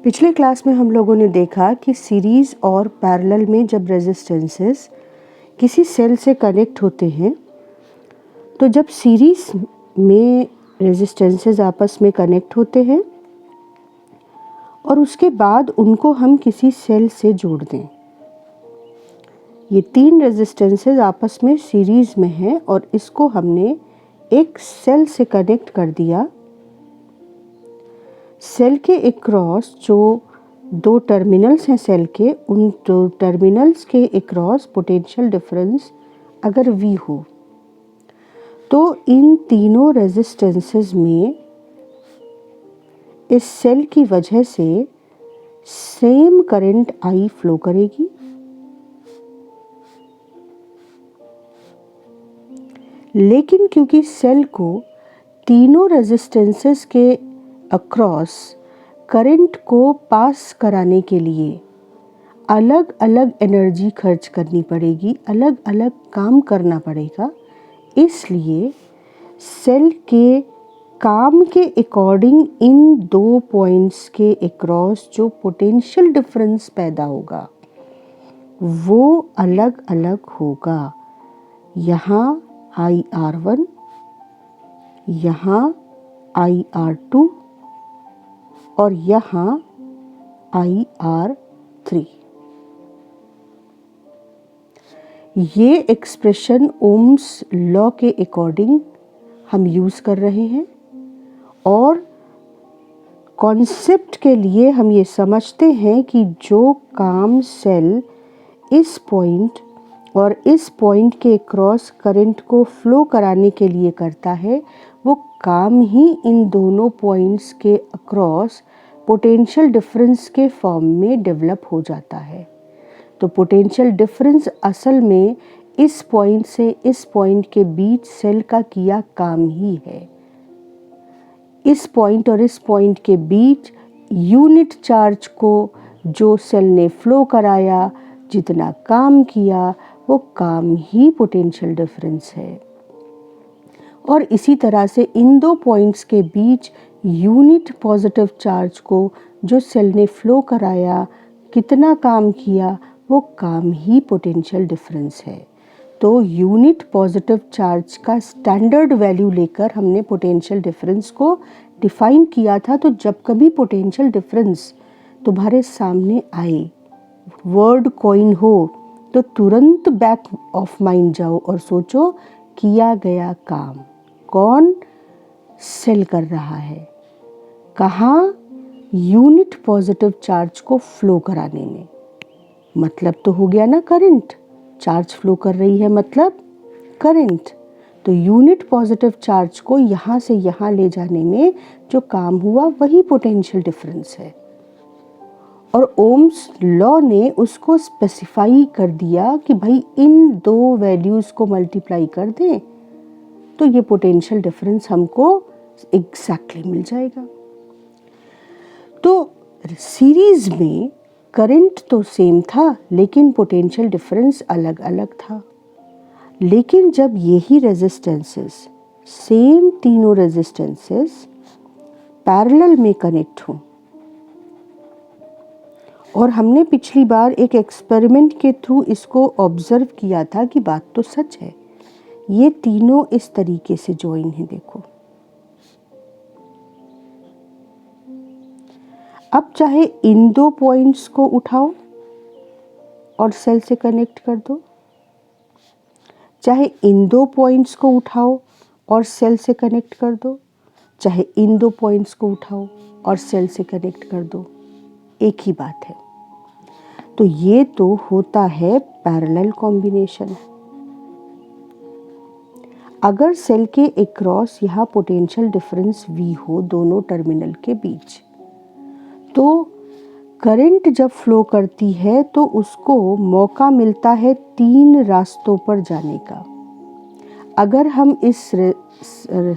पिछले क्लास में हम लोगों ने देखा कि सीरीज़ और पैरेलल में जब रेजिस्टेंसेस किसी सेल से कनेक्ट होते हैं, तो जब सीरीज़ में रेजिस्टेंसेस आपस में कनेक्ट होते हैं और उसके बाद उनको हम किसी सेल से जोड़ दें। ये 3 रेजिस्टेंसेस आपस में सीरीज़ में हैं और इसको हमने एक सेल से कनेक्ट कर दिया। सेल के अक्रॉस जो 2 टर्मिनल्स हैं सेल के, उन 2 टर्मिनल्स के अक्रॉस पोटेंशियल डिफरेंस अगर V हो, तो इन तीनों रेजिस्टेंसेस में इस सेल की वजह से सेम करंट I फ्लो करेगी। लेकिन क्योंकि सेल को तीनों रेजिस्टेंसेस के अक्रॉस करंट को पास कराने के लिए अलग अलग एनर्जी खर्च करनी पड़ेगी, अलग अलग काम करना पड़ेगा, इसलिए सेल के काम के अकॉर्डिंग इन 2 पॉइंट्स के अक्रॉस जो पोटेंशियल डिफरेंस पैदा होगा वो अलग अलग होगा। यहाँ IR1, यहाँ IR2 और यहाँ IR3। ये एक्सप्रेशन ओम्स लॉ के अकॉर्डिंग हम यूज़ कर रहे हैं और कॉन्सेप्ट के लिए हम ये समझते हैं कि जो काम सेल इस पॉइंट और इस पॉइंट के क्रॉस करंट को फ्लो कराने के लिए करता है, वो काम ही इन दोनों पॉइंट्स के अक्रॉस पोटेंशियल डिफरेंस के फॉर्म में डेवलप हो जाता है। तो पोटेंशियल डिफरेंस असल में इस पॉइंट से इस पॉइंट के बीच सेल का किया काम ही है। इस पॉइंट और इस पॉइंट के बीच यूनिट चार्ज को जो सेल ने फ्लो कराया, जितना काम किया, वो काम ही पोटेंशियल डिफरेंस है। और इसी तरह से इन 2 पॉइंट्स के बीच यूनिट पॉजिटिव चार्ज को जो सेल ने फ्लो कराया, कितना काम किया, वो काम ही पोटेंशियल डिफरेंस है। तो यूनिट पॉजिटिव चार्ज का स्टैंडर्ड वैल्यू लेकर हमने पोटेंशियल डिफरेंस को डिफाइन किया था। तो जब कभी पोटेंशियल डिफरेंस तुम्हारे सामने आए, वर्ड कॉइन हो, तो तुरंत बैक ऑफ माइंड जाओ और सोचो किया गया काम कौन सेल कर रहा है, कहाँ, यूनिट पॉजिटिव चार्ज को फ्लो कराने में। मतलब तो हो गया ना करंट, चार्ज फ्लो कर रही है मतलब करंट। तो यूनिट पॉजिटिव चार्ज को यहाँ से यहाँ ले जाने में जो काम हुआ वही पोटेंशियल डिफरेंस है। और ओम्स लॉ ने उसको स्पेसिफाई कर दिया कि भाई इन 2 वैल्यूज़ को मल्टीप्लाई कर दें तो ये पोटेंशियल डिफरेंस हमको एग्जैक्टली मिल जाएगा। तो सीरीज में करंट तो सेम था लेकिन पोटेंशियल डिफरेंस अलग अलग था। लेकिन जब यही रेजिस्टेंसेस, सेम तीनों रेजिस्टेंसेस पैरेलल में कनेक्ट हों, और हमने पिछली बार एक एक्सपेरिमेंट के थ्रू इसको ऑब्जर्व किया था कि बात तो सच है, ये तीनों इस तरीके से ज्वाइन हैं। देखो, अब चाहे इन 2 पॉइंट्स को उठाओ और सेल से कनेक्ट कर दो, चाहे इन 2 पॉइंट्स को उठाओ और सेल से कनेक्ट कर दो, चाहे इन 2 पॉइंट्स को उठाओ और सेल से कनेक्ट कर दो, एक ही बात है। तो ये तो होता है पैरेलल कॉम्बिनेशन। अगर सेल के अक्रॉस यहाँ पोटेंशियल डिफरेंस V हो दोनों टर्मिनल के बीच, तो करंट जब फ्लो करती है तो उसको मौका मिलता है 3 रास्तों पर जाने का। अगर हम इस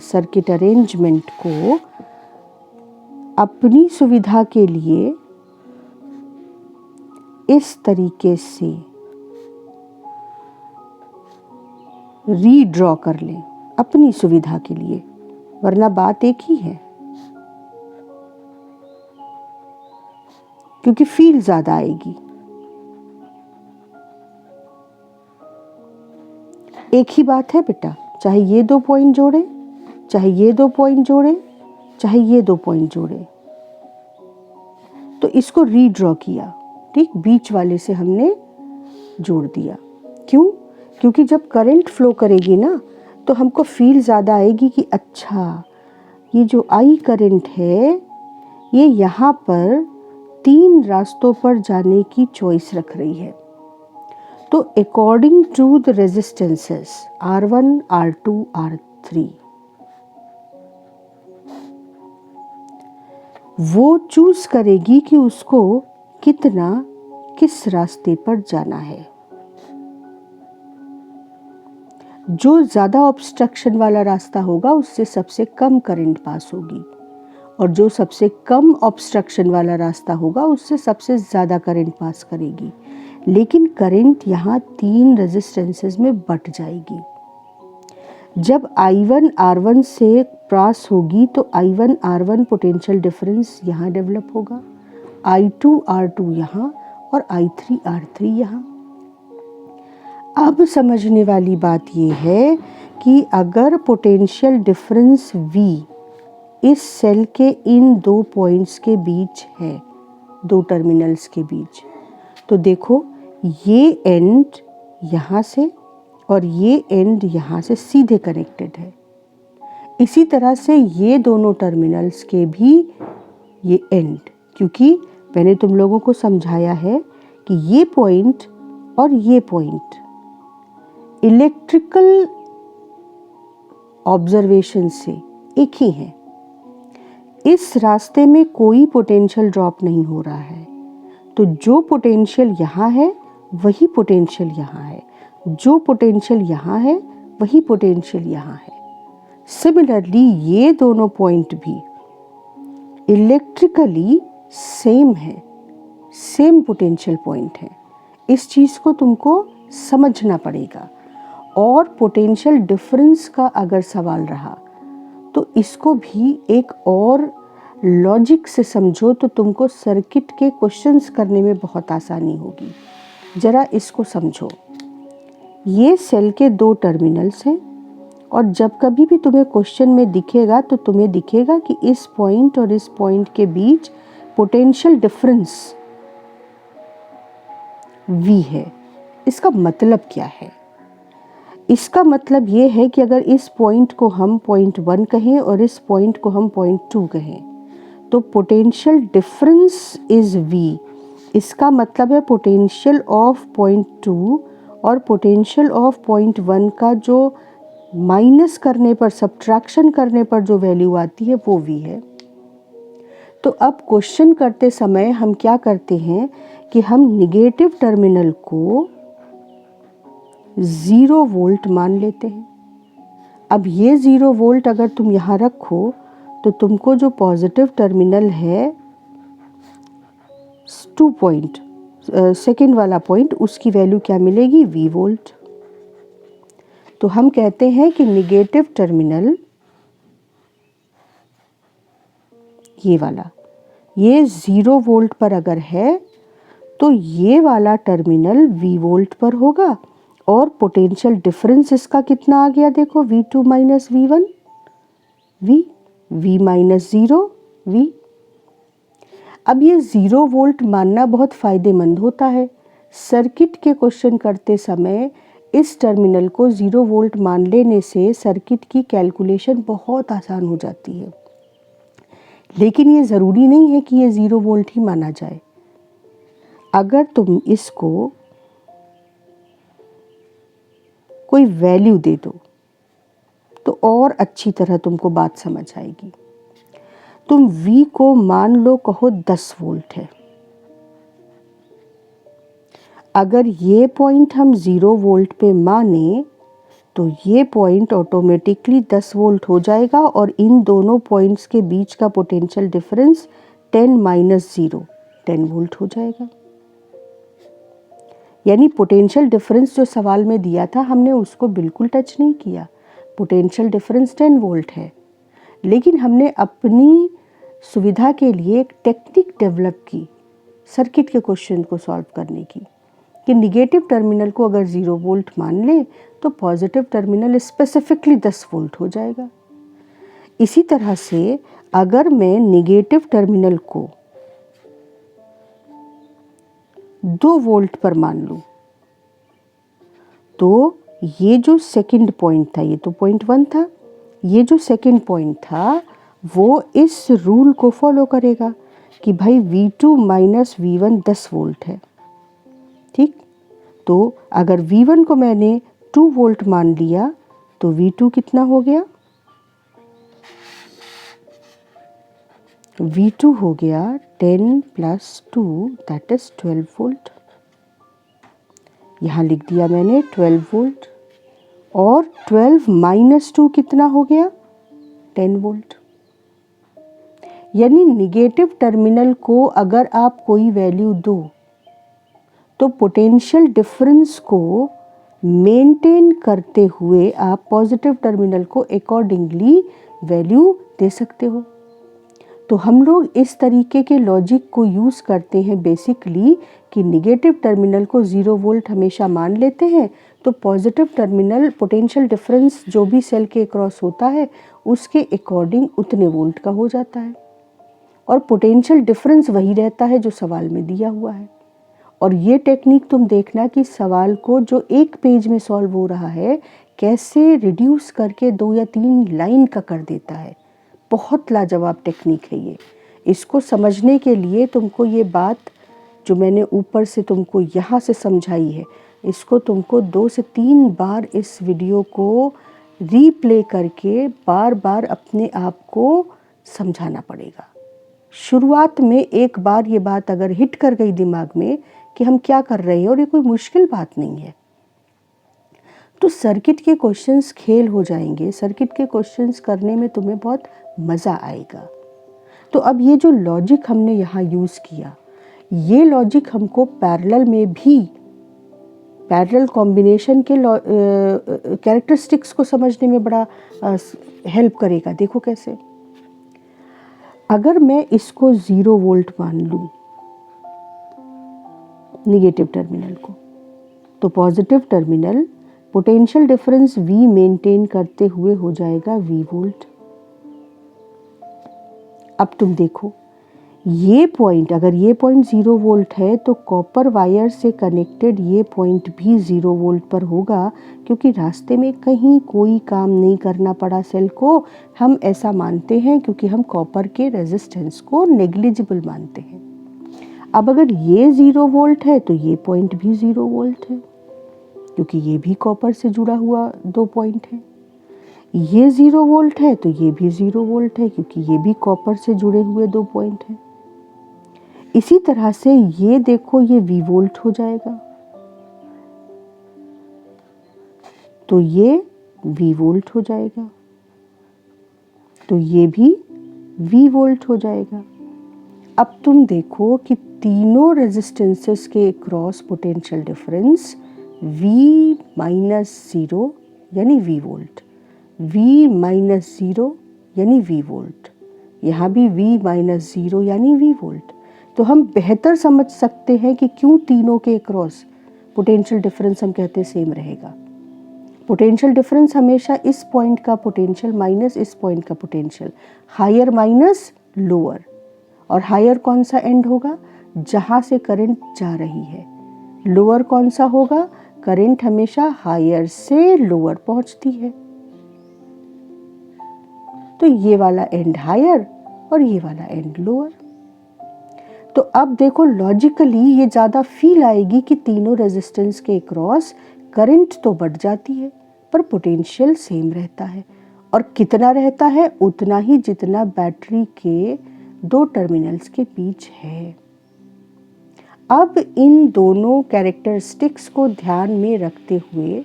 सर्किट अरेंजमेंट को अपनी सुविधा के लिए इस तरीके से रीड्रॉ कर लें अपनी सुविधा के लिए, वरना बात एक ही है। क्योंकि फील्ड ज़्यादा आएगी। एक ही बात है बेटा, चाहे ये 2 पॉइंट जोड़े, चाहे ये 2 पॉइंट जोड़े, चाहे ये 2 पॉइंट जोड़े। तो इसको रीड्रॉ किया, ठीक, बीच वाले से हमने जोड़ दिया। क्यों? क्योंकि जब करंट फ्लो करेगी ना तो हमको फील ज़्यादा आएगी कि अच्छा ये जो आई करंट है ये यहाँ पर 3 रास्तों पर जाने की चॉइस रख रही है। तो according to the resistances R1, R2, R3 वो चूज करेगी कि उसको किस रास्ते पर जाना है। जो ज़्यादा ऑब्स्ट्रक्शन वाला रास्ता होगा उससे सबसे कम करंट पास होगी, और जो सबसे कम ऑब्स्ट्रक्शन वाला रास्ता होगा उससे सबसे ज़्यादा करंट पास करेगी। लेकिन करंट यहाँ 3 रेजिस्टेंसेस में बट जाएगी। जब I1 R1 से पास होगी तो I1 R1 पोटेंशियल डिफरेंस यहाँ डेवलप होगा, I2 R2 यहाँ और I3 R3 यहाँ। अब समझने वाली बात ये है कि अगर पोटेंशियल डिफरेंस V इस सेल के इन 2 पॉइंट्स के बीच है, 2 टर्मिनल्स के बीच, तो देखो ये एंड यहाँ से और ये एंड यहाँ से सीधे कनेक्टेड है। इसी तरह से ये दोनों टर्मिनल्स के भी ये एंड, क्योंकि मैंने तुम लोगों को समझाया है कि ये पॉइंट और ये पॉइंट इलेक्ट्रिकल ऑब्जर्वेशन से एक ही है। इस रास्ते में कोई पोटेंशियल ड्रॉप नहीं हो रहा है, तो जो पोटेंशियल यहाँ है वही पोटेंशियल यहाँ है, जो पोटेंशियल यहाँ है वही पोटेंशियल यहाँ है। सिमिलरली ये दोनों पॉइंट भी इलेक्ट्रिकली सेम है, सेम पोटेंशियल पॉइंट है। इस चीज़ को तुमको समझना पड़ेगा। और पोटेंशियल डिफरेंस का अगर सवाल रहा तो इसको भी एक और लॉजिक से समझो तो तुमको सर्किट के क्वेश्चंस करने में बहुत आसानी होगी। ज़रा इसको समझो, ये सेल के 2 टर्मिनल्स हैं और जब कभी भी तुम्हें क्वेश्चन में दिखेगा तो तुम्हें दिखेगा कि इस पॉइंट और इस पॉइंट के बीच पोटेंशियल डिफरेंस V है। इसका मतलब क्या है? इसका मतलब ये है कि अगर इस पॉइंट को हम पॉइंट 1 कहें और इस पॉइंट को हम पॉइंट 2 कहें तो पोटेंशियल डिफरेंस इज V। इसका मतलब है पोटेंशियल ऑफ पॉइंट 2 और पोटेंशियल ऑफ पॉइंट 1 का जो माइनस करने पर, सब्ट्रैक्शन करने पर जो वैल्यू आती है वो V है। तो अब क्वेश्चन करते समय हम क्या करते हैं कि हम निगेटिव टर्मिनल को 0 वोल्ट मान लेते हैं। अब ये 0 वोल्ट अगर तुम यहाँ रखो तो तुमको जो पॉजिटिव टर्मिनल है 2 पॉइंट सेकेंड वाला पॉइंट, उसकी वैल्यू क्या मिलेगी? V volt. तो हम कहते हैं कि निगेटिव टर्मिनल ये वाला, ये 0 वोल्ट पर अगर है तो ये वाला टर्मिनल V वोल्ट पर होगा और पोटेंशियल डिफरेंस इसका कितना आ गया? देखो V2 minus V1 V minus 0 V। अब ये 0 वोल्ट मानना बहुत फ़ायदेमंद होता है। सर्किट के क्वेश्चन करते समय इस टर्मिनल को 0 वोल्ट मान लेने से सर्किट की कैलकुलेशन बहुत आसान हो जाती है। लेकिन ये ज़रूरी नहीं है कि ये 0 वोल्ट ही माना जाए। अगर तुम इसको कोई वैल्यू दे दो तो और अच्छी तरह तुमको बात समझ आएगी। तुम V को मान लो, कहो 10 वोल्ट है। अगर ये पॉइंट हम 0 वोल्ट पे माने तो ये पॉइंट ऑटोमेटिकली 10 वोल्ट हो जाएगा और इन दोनों पॉइंट्स के बीच का पोटेंशियल डिफरेंस 10 माइनस 0 10 वोल्ट हो जाएगा। यानी पोटेंशियल डिफरेंस जो सवाल में दिया था हमने उसको बिल्कुल टच नहीं किया। पोटेंशियल डिफरेंस 10 वोल्ट है, लेकिन हमने अपनी सुविधा के लिए एक टेक्निक डेवलप की सर्किट के क्वेश्चन को सॉल्व करने की कि निगेटिव टर्मिनल को अगर 0 वोल्ट मान लें तो पॉजिटिव टर्मिनल स्पेसिफिकली 10 वोल्ट हो जाएगा। इसी तरह से अगर मैं निगेटिव टर्मिनल को 2 वोल्ट पर मान लूं तो ये जो सेकंड पॉइंट था, ये तो पॉइंट 1 था, ये जो सेकंड पॉइंट था वो इस रूल को फॉलो करेगा कि भाई V2 माइनस V1 10 वोल्ट है। ठीक, तो अगर V1 को मैंने 2 वोल्ट मान लिया तो V2 कितना हो गया? V2 हो गया 10 प्लस 2 दैट इज 12 वोल्ट। यहाँ लिख दिया मैंने 12 वोल्ट, और 12 माइनस 2 कितना हो गया? 10 वोल्ट। यानी निगेटिव टर्मिनल को अगर आप कोई वैल्यू दो तो पोटेंशियल डिफरेंस को मेंटेन करते हुए आप पॉजिटिव टर्मिनल को अकॉर्डिंगली वैल्यू दे सकते हो। तो हम लोग इस तरीके के लॉजिक को यूज़ करते हैं बेसिकली कि निगेटिव टर्मिनल को 0 वोल्ट हमेशा मान लेते हैं, तो पॉजिटिव टर्मिनल पोटेंशियल डिफरेंस जो भी सेल के क्रॉस होता है उसके अकॉर्डिंग उतने वोल्ट का हो जाता है, और पोटेंशियल डिफरेंस वही रहता है जो सवाल में दिया हुआ है। और ये टेक्निक तुम देखना कि सवाल को जो एक पेज में सॉल्व हो रहा है कैसे रिड्यूस करके 2 या 3 लाइन का कर देता है। बहुत लाजवाब टेक्निक है ये। इसको समझने के लिए तुमको ये बात जो मैंने ऊपर से तुमको यहाँ से समझाई है, इसको तुमको 2 से 3 बार इस वीडियो को रीप्ले करके बार बार अपने आप को समझाना पड़ेगा। शुरुआत में एक बार ये बात अगर हिट कर गई दिमाग में कि हम क्या कर रहे हैं और ये कोई मुश्किल बात नहीं है, तो सर्किट के क्वेश्चंस खेल हो जाएंगे। सर्किट के क्वेश्चंस करने में तुम्हें बहुत मज़ा आएगा। तो अब ये जो लॉजिक हमने यहाँ यूज़ किया, ये लॉजिक हमको पैरेलल में भी, पैरेलल कॉम्बिनेशन के कैरेक्टरिस्टिक्स को समझने में बड़ा हेल्प करेगा। देखो कैसे, अगर मैं इसको 0 वोल्ट मान लूँ निगेटिव टर्मिनल को, तो positive terminal potential difference V maintain करते हुए हो जाएगा V वोल्ट। अब तुम देखो ये पॉइंट, अगर ये पॉइंट 0 वोल्ट है तो कॉपर वायर से कनेक्टेड ये पॉइंट भी 0 वोल्ट पर होगा, क्योंकि रास्ते में कहीं कोई काम नहीं करना पड़ा सेल को। हम ऐसा मानते हैं क्योंकि हम कॉपर के रेजिस्टेंस को नेग्लिजिबल मानते हैं। अब अगर ये 0 वोल्ट है तो ये पॉइंट भी 0 वोल्ट है, क्योंकि ये भी कॉपर से जुड़ा हुआ 2 पॉइंट है। ये 0 वोल्ट है तो ये भी 0 वोल्ट है, क्योंकि ये भी कॉपर से जुड़े हुए 2 पॉइंट हैं। इसी तरह से ये देखो, ये V वोल्ट हो जाएगा, तो ये V वोल्ट हो जाएगा, तो ये भी V वोल्ट हो जाएगा। अब तुम देखो कि तीनों रेजिस्टेंसेस के cross potential difference V minus 0 यानी V वोल्ट, V माइनस 0 यानी V वोल्ट, यहाँ भी V माइनस 0 यानी V वोल्ट। तो हम बेहतर समझ सकते हैं कि क्यों तीनों के क्रॉस पोटेंशियल डिफरेंस हम कहते सेम रहेगा। पोटेंशियल डिफरेंस हमेशा इस पॉइंट का पोटेंशियल माइनस इस पॉइंट का पोटेंशियल, हायर माइनस लोअर, और हायर कौन सा एंड होगा? जहाँ से करंट जा रही है। लोअर कौन सा होगा? करंट हमेशा हायर से लोअर पहुँचती है, तो ये वाला एंड हायर और ये वाला एंड लोअर। तो अब देखो लॉजिकली ये ज़्यादा फील आएगी कि तीनों रेजिस्टेंस के क्रॉस करंट तो बढ़ जाती है पर पोटेंशियल सेम रहता है, और कितना रहता है? उतना ही जितना बैटरी के 2 टर्मिनल्स के बीच है। अब इन दोनों कैरेक्टरिस्टिक्स को ध्यान में रखते हुए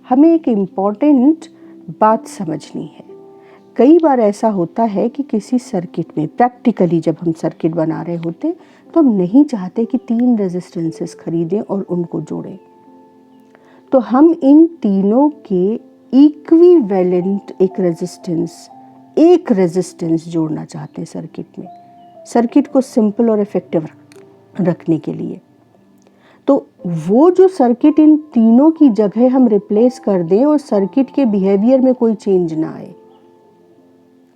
हमें एक इम्पॉर्टेंट बात समझनी है। कई बार ऐसा होता है कि किसी सर्किट में प्रैक्टिकली जब हम सर्किट बना रहे होते तो हम नहीं चाहते कि 3 रेजिस्टेंसेस खरीदें और उनको जोड़ें, तो हम इन तीनों के इक्विवेलेंट एक रेजिस्टेंस जोड़ना चाहते हैं सर्किट में। सर्किट को सिंपल और इफेक्टिव रखने के लिए। तो वो जो सर्किट इन तीनों की जगह हम रिप्लेस कर दें और सर्किट के बिहेवियर में कोई चेंज ना आए,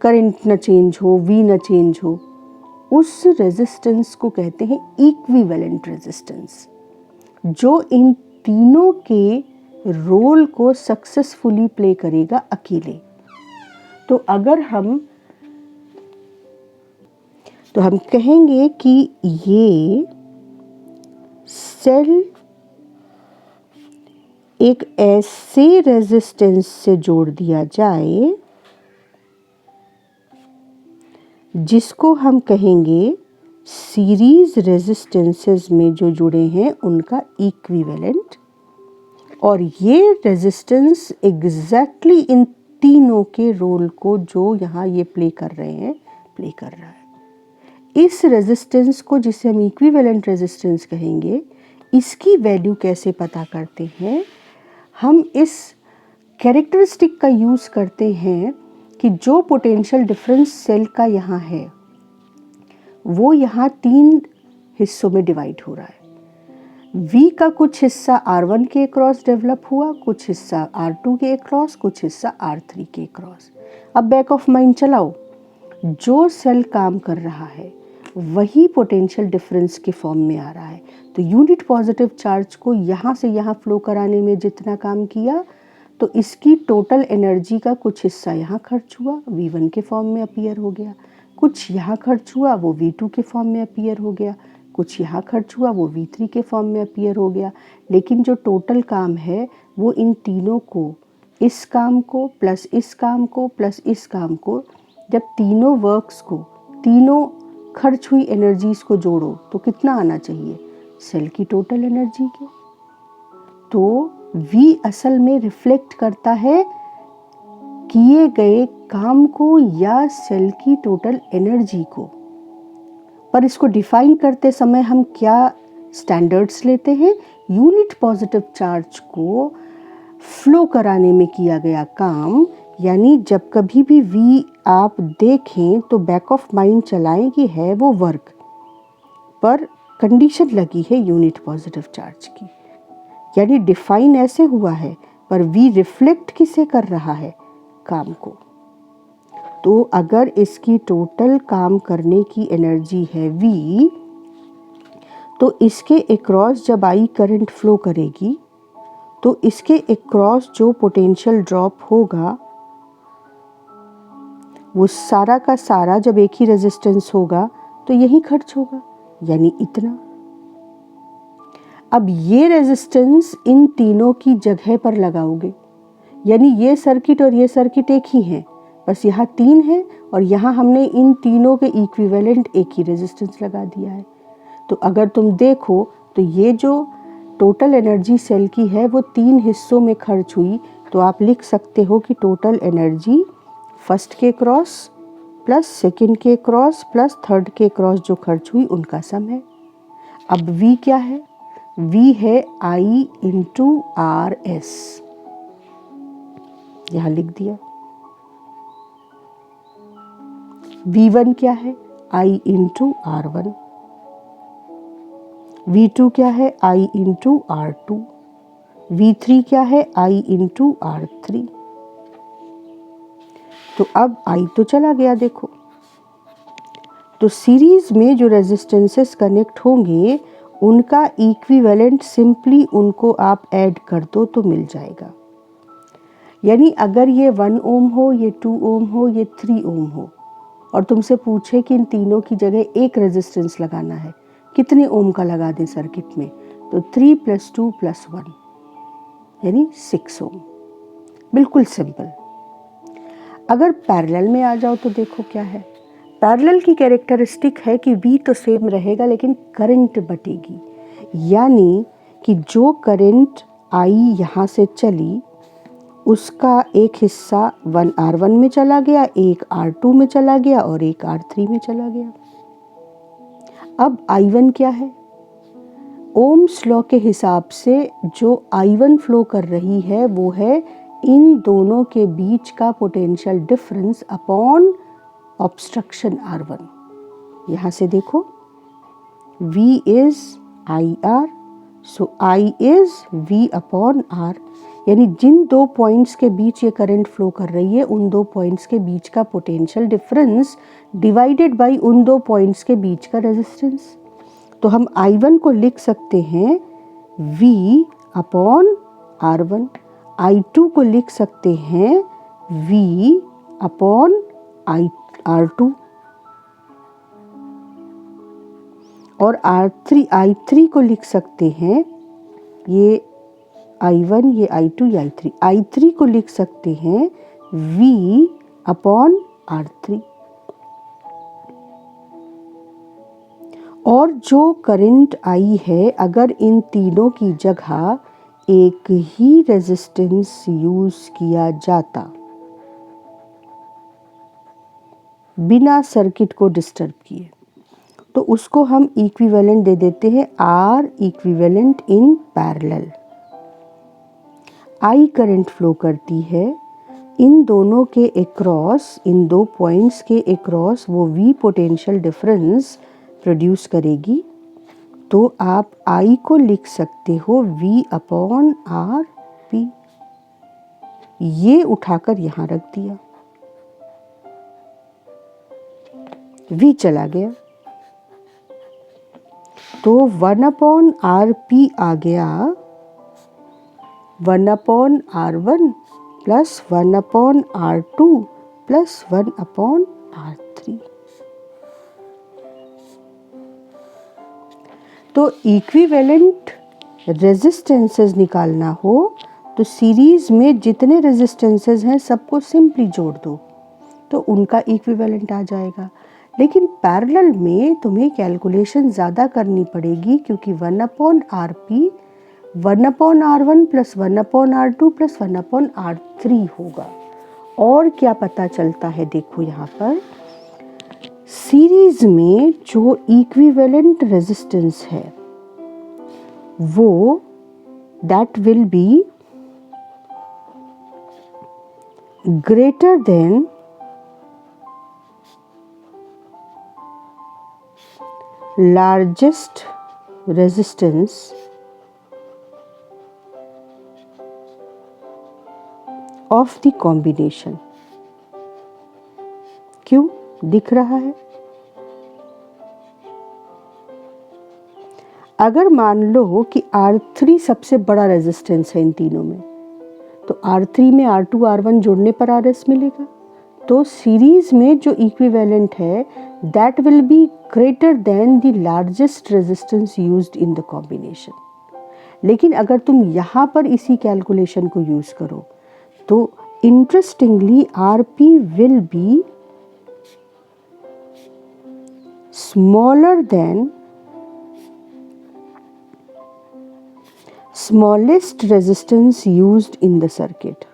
करंट ना चेंज हो, वी ना चेंज हो, उस रेजिस्टेंस को कहते हैं इक्विवेलेंट रेजिस्टेंस, जो इन तीनों के रोल को सक्सेसफुली प्ले करेगा अकेले। तो अगर हम कहेंगे कि ये सेल एक ऐसे रेजिस्टेंस से जोड़ दिया जाए जिसको हम कहेंगे सीरीज रेजिस्टेंसेस में जो जुड़े हैं उनका इक्विवेलेंट, और ये रेजिस्टेंस एग्जैक्टली इन तीनों के रोल को जो यहाँ ये प्ले कर रहे हैं प्ले कर रहा है। इस रेजिस्टेंस को, जिसे हम इक्विवेलेंट रेजिस्टेंस कहेंगे, इसकी वैल्यू कैसे पता करते हैं? हम इस कैरेक्टरिस्टिक का यूज़ करते हैं कि जो पोटेंशियल डिफरेंस सेल का यहाँ है वो यहाँ 3 हिस्सों में डिवाइड हो रहा है। V का कुछ हिस्सा R1 के क्रॉस डेवलप हुआ, कुछ हिस्सा R2 के क्रॉस, कुछ हिस्सा R3 के क्रॉस। अब बैक ऑफ माइंड चलाओ, जो सेल काम कर रहा है वही पोटेंशियल डिफरेंस के फॉर्म में आ रहा है। तो यूनिट पॉजिटिव चार्ज को यहाँ से यहाँ फ्लो कराने में जितना काम किया, तो इसकी टोटल एनर्जी का कुछ हिस्सा यहाँ खर्च हुआ, V1 के फॉर्म में अपीयर हो गया, कुछ यहाँ खर्च हुआ, वो V2 के फॉर्म में अपीयर हो गया, कुछ यहाँ खर्च हुआ, वो V3 के फॉर्म में अपीयर हो गया। लेकिन जो टोटल काम है वो इन तीनों को, इस काम को प्लस इस काम को प्लस इस काम को, जब तीनों वर्क्स को, तीनों खर्च हुई एनर्जीज को जोड़ो तो कितना आना चाहिए? सेल की टोटल एनर्जी के। तो V असल में रिफ्लेक्ट करता है किए गए काम को या सेल की टोटल एनर्जी को। पर इसको डिफाइन करते समय हम क्या स्टैंडर्ड्स लेते हैं? यूनिट पॉजिटिव चार्ज को फ्लो कराने में किया गया काम, यानी जब कभी भी V आप देखें तो बैक ऑफ माइंड चलाएं कि है वो वर्क, पर कंडीशन लगी है यूनिट पॉजिटिव चार्ज की, यानी डिफाइन ऐसे हुआ है, पर V रिफ्लेक्ट किसे कर रहा है? काम को। तो अगर इसकी टोटल काम करने की एनर्जी है V, तो इसके अक्रॉस जब I करंट फ्लो करेगी तो इसके अक्रॉस जो पोटेंशियल ड्रॉप होगा वो सारा का सारा, जब एक ही रेजिस्टेंस होगा तो यही खर्च होगा, यानी इतना। अब ये रेजिस्टेंस इन तीनों की जगह पर लगाओगे, यानी ये सर्किट और ये सर्किट एक ही हैं, बस यहाँ 3 है और यहाँ हमने इन तीनों के इक्विवेलेंट एक ही रेजिस्टेंस लगा दिया है। तो अगर तुम देखो तो ये जो टोटल एनर्जी सेल की है वो 3 हिस्सों में खर्च हुई, तो आप लिख सकते हो कि टोटल एनर्जी फर्स्ट के क्रॉस प्लस सेकंड के क्रॉस प्लस थर्ड के क्रॉस जो खर्च हुई उनका सम है। अब V क्या है? V है I इंटू RS, यहाँ लिख दिया। V1 क्या है? I into R1। V2 क्या है? I into R2। V3 क्या है? I into R3। तो अब I तो चला गया, देखो। तो सीरीज में जो रेजिस्टेंसेस कनेक्ट होंगे उनका इक्विवेलेंट सिंपली उनको आप ऐड कर दो तो मिल जाएगा। यानी अगर ये 1 ओम हो, ये 2 ओम हो, ये 3 ओम हो, और तुमसे पूछे कि इन तीनों की जगह एक रेजिस्टेंस लगाना है, कितने ओम का लगा दें सर्किट में? तो 3 + 2 + 1 यानी 6 ओम। बिल्कुल सिंपल। अगर पैरेलल में आ जाओ तो देखो क्या है। पैरेलल की कैरेक्टरिस्टिक है कि V तो सेम रहेगा लेकिन करंट बटेगी, यानी कि जो करंट I यहाँ से चली उसका एक हिस्सा R1 में चला गया, एक R2 में चला गया और एक R3 में चला गया। अब I1 क्या है? ओम्स लॉ के हिसाब से जो I1 फ्लो कर रही है वो है इन दोनों के बीच का potential difference upon obstruction R1। यहाँ से देखो V is IR, so I is V upon R। यानी जिन दो पॉइंट्स के बीच ये करंट फ्लो कर रही है उन दो पॉइंट्स के बीच का पोटेंशियल डिफरेंस डिवाइडेड बाय उन दो पॉइंट्स के बीच का रेजिस्टेंस। तो हम I1 को लिख सकते हैं V अपॉन R1, I2 को लिख सकते हैं V अपॉन R2 और I3 को लिख सकते हैं, ये I1, ये I2, ये I3 को लिख सकते हैं V अपॉन R3। और जो करंट आई है, अगर इन तीनों की जगह एक ही रेजिस्टेंस यूज किया जाता बिना सर्किट को डिस्टर्ब किए, तो उसको हम इक्विवेलेंट दे देते हैं R equivalent in parallel. I current flow करती है इन दोनों के अक्रॉस, इन दो पॉइंट्स के अक्रॉस वो V पोटेंशियल डिफरेंस प्रोड्यूस करेगी। तो आप I को लिख सकते हो V अपॉन R P। ये उठाकर यहाँ रख दिया, V चला गया, तो 1 अपॉन आर पी आ गया 1 upon R1 plus 1 upon R2 plus 1 upon R3। तो इक्विवेलेंट रेजिस्टेंसेस निकालना हो तो सीरीज में जितने रेजिस्टेंसेस हैं सबको सिंपली जोड़ दो तो उनका इक्विवेलेंट आ जाएगा। लेकिन पैरेलल में तुम्हें कैलकुलेशन ज़्यादा करनी पड़ेगी, क्योंकि 1 upon R P 1 upon R1 plus 1 upon R2 plus 1 upon R3 होगा। और क्या पता चलता है, देखो यहाँ पर सीरीज में जो इक्विवेलेंट रेजिस्टेंस है वो that will be greater than largest resistance of the combination। क्यों दिख रहा है? अगर मान लो कि R3 सबसे बड़ा रेजिस्टेंस है इन तीनों में, तो R3 में R2 R1 जोड़ने पर RS मिलेगा। तो सीरीज में जो इक्विवेलेंट है that will be greater than the largest resistance used in the combination. लेकिन अगर तुम यहाँ पर इसी कैलकुलेशन को यूज करो तो interestingly RP will be smaller than smallest resistance used in the circuit।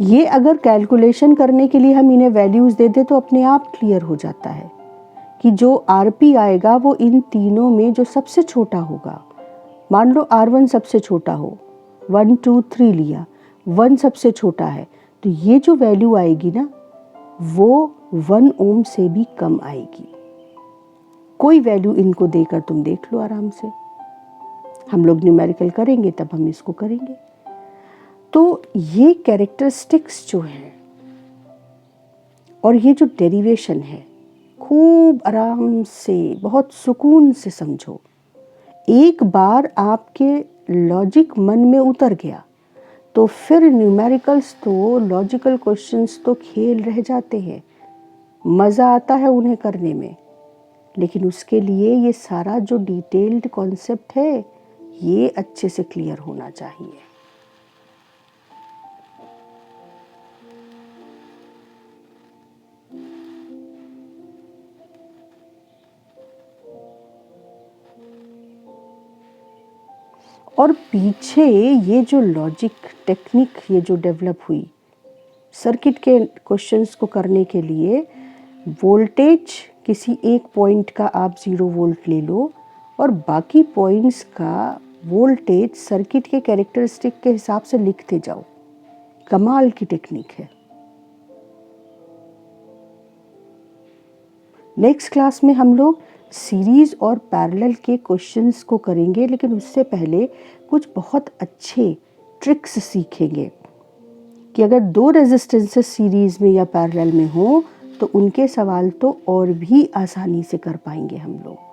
ये अगर कैलकुलेशन करने के लिए हम इन्हें वैल्यूज दे दें तो अपने आप क्लियर हो जाता है कि जो आरपी आएगा वो इन तीनों में जो सबसे छोटा होगा। मान लो R1 सबसे छोटा हो, 1 2 3 लिया, 1 सबसे छोटा है, तो ये जो वैल्यू आएगी ना वो 1 ओम से भी कम आएगी। कोई वैल्यू इनको देकर तुम देख लो आराम से, हम लोग न्यूमेरिकल करेंगे तब हम इसको करेंगे। तो ये कैरेक्टरिस्टिक्स जो हैं और ये जो डेरिवेशन है खूब आराम से बहुत सुकून से समझो। एक बार आपके लॉजिक मन में उतर गया तो फिर न्यूमेरिकल्स तो लॉजिकल क्वेश्चंस तो खेल रह जाते हैं, मज़ा आता है उन्हें करने में। लेकिन उसके लिए ये सारा जो डिटेल्ड कॉन्सेप्ट है ये अच्छे से क्लियर होना चाहिए। और पीछे ये जो लॉजिक टेक्निक ये जो डेवलप हुई सर्किट के क्वेश्चंस को करने के लिए, वोल्टेज किसी एक पॉइंट का आप 0 वोल्ट ले लो और बाकी पॉइंट्स का वोल्टेज सर्किट के कैरेक्टरिस्टिक के हिसाब से लिखते जाओ। कमाल की टेक्निक है। नेक्स्ट क्लास में हम लोग सीरीज और पैरेलल के क्वेश्चंस को करेंगे, लेकिन उससे पहले कुछ बहुत अच्छे ट्रिक्स सीखेंगे कि अगर दो रेजिस्टेंसेस सीरीज में या पैरेलल में हो तो उनके सवाल तो और भी आसानी से कर पाएंगे हम लोग।